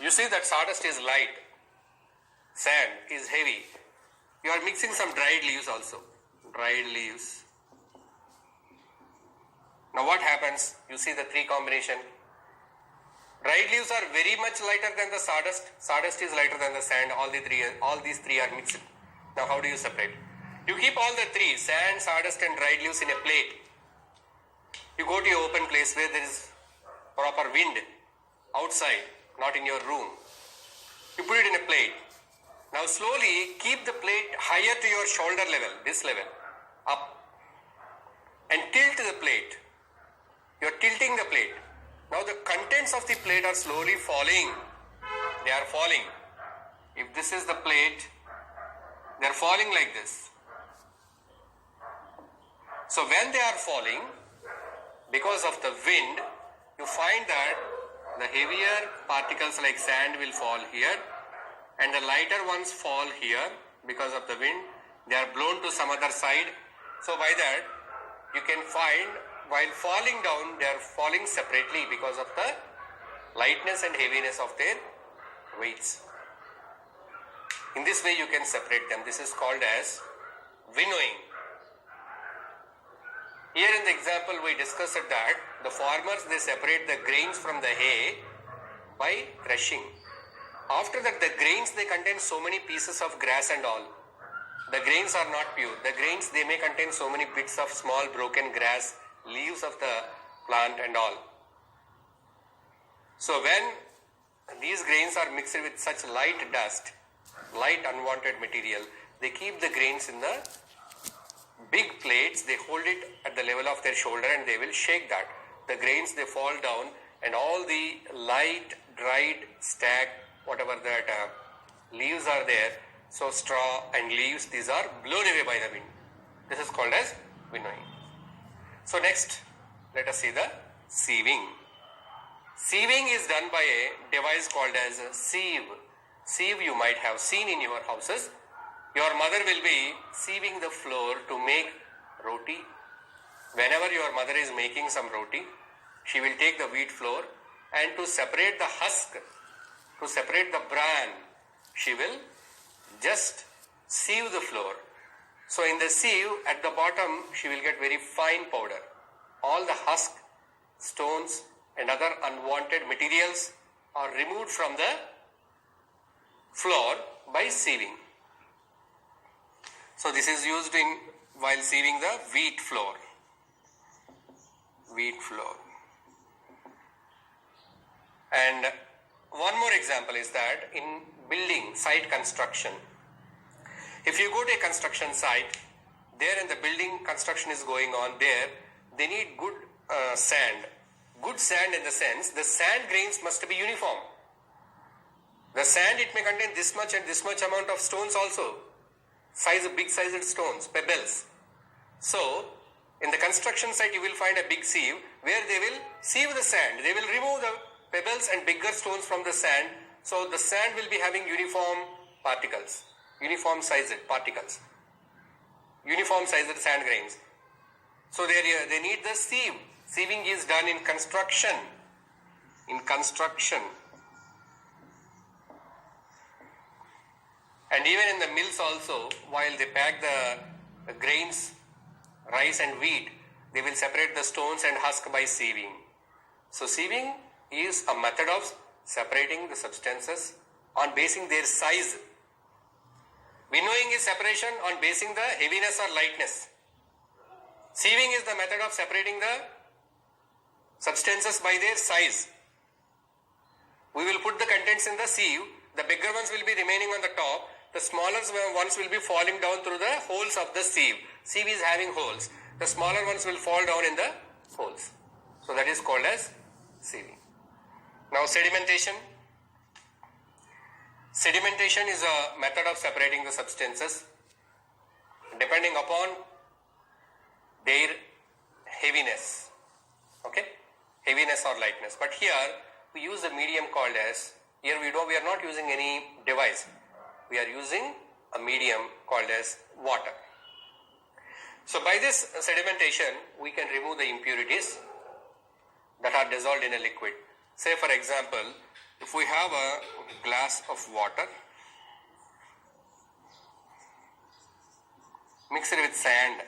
You see that sawdust is light, sand is heavy. You are mixing some dried leaves also. Dried leaves. Now what happens? You see the three combination. Dried leaves are very much lighter than the sawdust. Sawdust is lighter than the sand. All these three are mixed. Now how do you separate? You keep all the three, sand, sawdust and dried leaves in a plate. You go to your open place where there is proper wind outside, not in your room. You put it in a plate. Now slowly keep the plate higher to your shoulder level, this level, up, and tilt the plate. You are tilting the plate. Now the contents of the plate are slowly falling. They are falling. If this is the plate, they are falling like this. So when they are falling, because of the wind, you find that the heavier particles like sand will fall here and the lighter ones fall here because of the wind. They are blown to some other side. So by that, you can find while falling down, they are falling separately because of the lightness and heaviness of their weights. In this way, you can separate them. This is called as winnowing. Here in the example, we discussed that the farmers, they separate the grains from the hay by crushing. After that, the grains, they contain so many pieces of grass and all. The grains are not pure. The grains, they may contain so many bits of small broken grass, leaves of the plant and all. So when these grains are mixed with such light dust, light unwanted material, they keep the grains in the big plates, they hold it at the level of their shoulder and they will shake that. The grains, they fall down and all the light, dried, stacked, whatever that leaves are there, so straw and leaves, these are blown away by the wind. This is called as winnowing. So next, let us see the sieving. Sieving is done by a device called as a sieve. Sieve you might have seen in your houses. Your mother will be sieving the flour to make roti. Whenever your mother is making some roti, she will take the wheat flour and to separate the husk, to separate the bran, she will just sieve the flour. So in the sieve, at the bottom, she will get very fine powder. All the husk, stones and other unwanted materials are removed from the flour by sieving. So this is used while sieving the wheat flour. Wheat flour. And one more example is that in building, site construction, if you go to a construction site, there in the building construction is going on there, they need good sand. Good sand in the sense, the sand grains must be uniform. The sand, it may contain this much and this much amount of stones also. Big sized stones, pebbles. So, in the construction site you will find a big sieve where they will sieve the sand. They will remove the pebbles and bigger stones from the sand. So, the sand will be having uniform particles. Uniform sized particles, uniform sized sand grains. So they need the sieve. Sieving is done in construction. In construction. And even in the mills also, while they pack the grains, rice and wheat, they will separate the stones and husk by sieving. So sieving is a method of separating the substances on basing their size. Winnowing is separation on basing the heaviness or lightness. Sieving is the method of separating the substances by their size. We will put the contents in the sieve. The bigger ones will be remaining on the top. The smaller ones will be falling down through the holes of the sieve. Sieve is having holes. The smaller ones will fall down in the holes. So that is called as sieving. Now sedimentation. Sedimentation is a method of separating the substances depending upon their heaviness. Okay? Heaviness or lightness. But here we use a medium called as, here we are not using any device. We are using a medium called as water. So by this sedimentation, we can remove the impurities that are dissolved in a liquid. Say for example, If we have a glass of water, mix it with sand,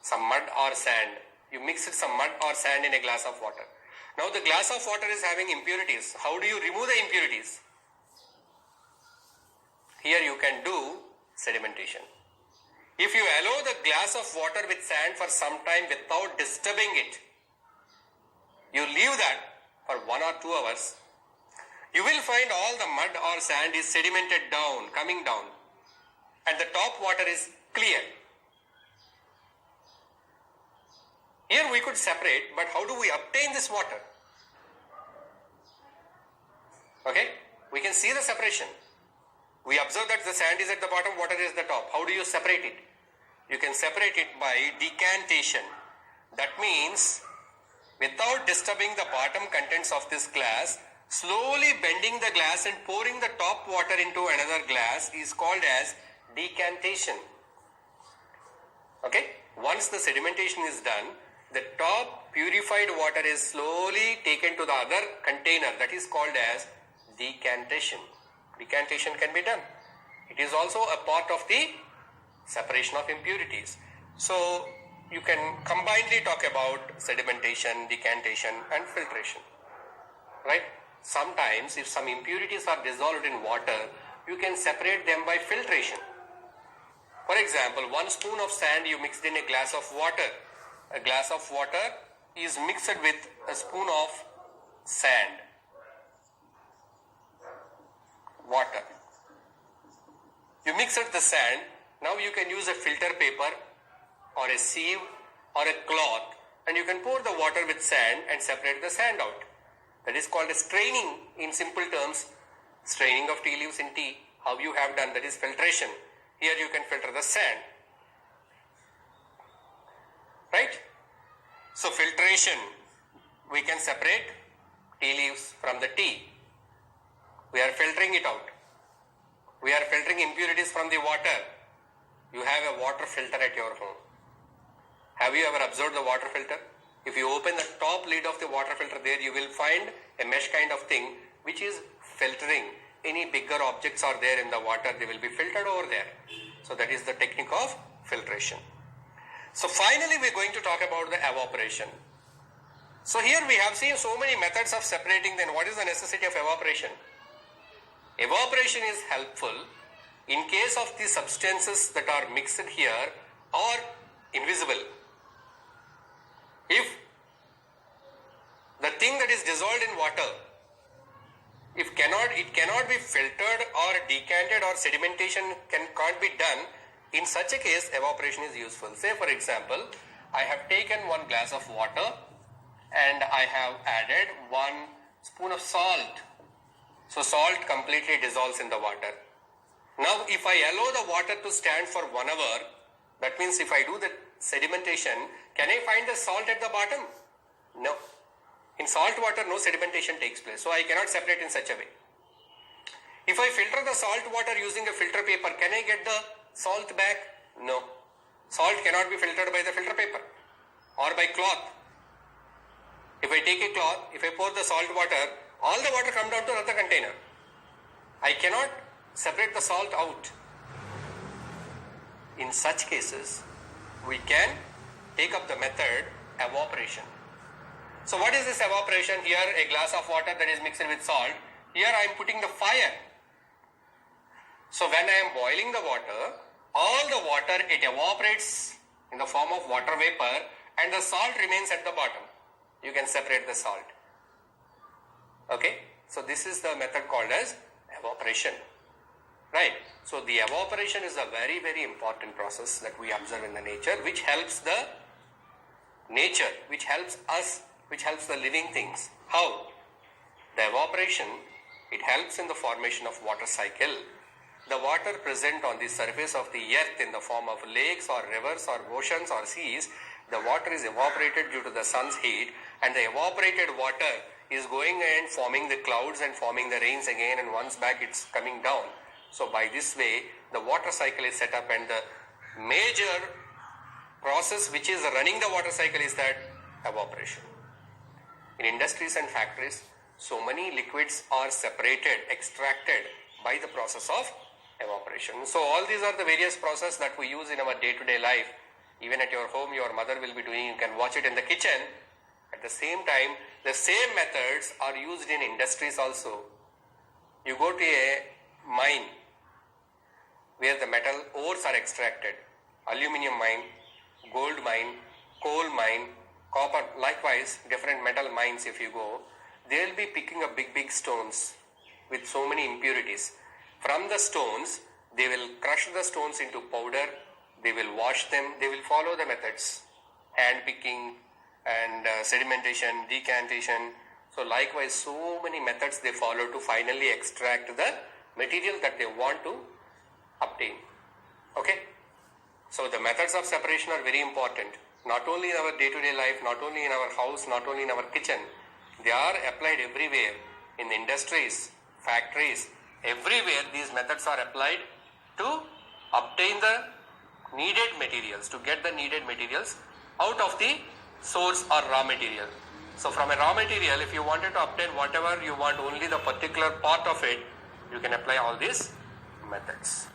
some mud or sand. You mix it some mud or sand in a glass of water. Now the glass of water is having impurities. How do you remove the impurities? Here you can do sedimentation. If you allow the glass of water with sand for some time without disturbing it, you leave that for 1 or 2 hours, you will find all the mud or sand is sedimented down, coming down, and the top water is clear. Here we could separate, but how do we obtain this water? Okay, we can see the separation. We observe that the sand is at the bottom, water is at the top. How do you separate it? You can separate it by decantation. That means, without disturbing the bottom contents of this glass, slowly bending the glass and pouring the top water into another glass is called as decantation. Okay, once the sedimentation is done, the top purified water is slowly taken to the other container, that is called as decantation. Decantation can be done. It is also a part of the separation of impurities. So you can combinedly talk about sedimentation, decantation and filtration. Right? Sometimes if some impurities are dissolved in water, you can separate them by filtration. For example, 1 spoon of sand you mixed in a glass of water. A glass of water is mixed with a spoon of sand. Water. You mix it the sand. Now you can use a filter paper or a sieve or a cloth, and you can pour the water with sand and separate the sand out. That is called a straining in simple terms. Straining of tea leaves in tea. How you have done, that is filtration. Here you can filter the sand. Right? So filtration, we can separate tea leaves from the tea. We are filtering it out. We are filtering impurities from the water. You have a water filter at your home. Have you ever observed the water filter? If you open the top lid of the water filter, there you will find a mesh kind of thing which is filtering. Any bigger objects are there in the water, they will be filtered over there. So that is the technique of filtration. So finally we are going to talk about the evaporation. So here we have seen so many methods of separating. Then what is the necessity of evaporation? Evaporation is helpful in case of the substances that are mixed here are invisible. If the thing that is dissolved in water, it cannot be filtered or decanted, or sedimentation can't be done, in such a case evaporation is useful. Say for example, I have taken 1 glass of water and I have added 1 spoon of salt. So salt completely dissolves in the water. Now if I allow the water to stand for 1 hour, that means if I do the sedimentation, can I find the salt at the bottom? No. In salt water, no sedimentation takes place. So I cannot separate in such a way. If I filter the salt water using a filter paper, can I get the salt back? No. Salt cannot be filtered by the filter paper or by cloth. If I take a cloth, if I pour the salt water, all the water comes down to another container. I cannot separate the salt out. In such cases, we can take up the method evaporation. So what is this evaporation? Here a glass of water that is mixed with salt. Here I am putting the fire. So when I am boiling the water, all the water, it evaporates in the form of water vapor and the salt remains at the bottom. You can separate the salt. Okay, so this is the method called as evaporation. Right, so the evaporation is a very, very important process that we observe in the nature, which helps the nature, which helps us, which helps the living things. How? The evaporation, it helps in the formation of water cycle. The water present on the surface of the earth in the form of lakes or rivers or oceans or seas, the water is evaporated due to the sun's heat, and the evaporated water is going and forming the clouds and forming the rains again, and once back it's coming down. So by this way, the water cycle is set up, and the major process which is running the water cycle is that evaporation. In industries and factories, so many liquids are separated, extracted by the process of evaporation. So all these are the various processes that we use in our day-to-day life. Even at your home, your mother will be doing, you can watch it in the kitchen. At the same time, the same methods are used in industries also. You go to a mine where the metal ores are extracted, aluminum mine, gold mine, coal mine, copper, likewise different metal mines. If you go, they will be picking up big stones with so many impurities. From the stones, they will crush the stones into powder, they will wash them, they will follow the methods, hand picking and sedimentation, decantation. So likewise, so many methods they follow to finally extract the material that they want to obtain. Okay? So the methods of separation are very important. Not only in our day-to-day life, not only in our house, not only in our kitchen. They are applied everywhere. In the industries, factories, everywhere these methods are applied to obtain the needed materials, to get the needed materials out of the source or raw material. So from a raw material, if you wanted to obtain whatever you want, only the particular part of it, you can apply all these methods.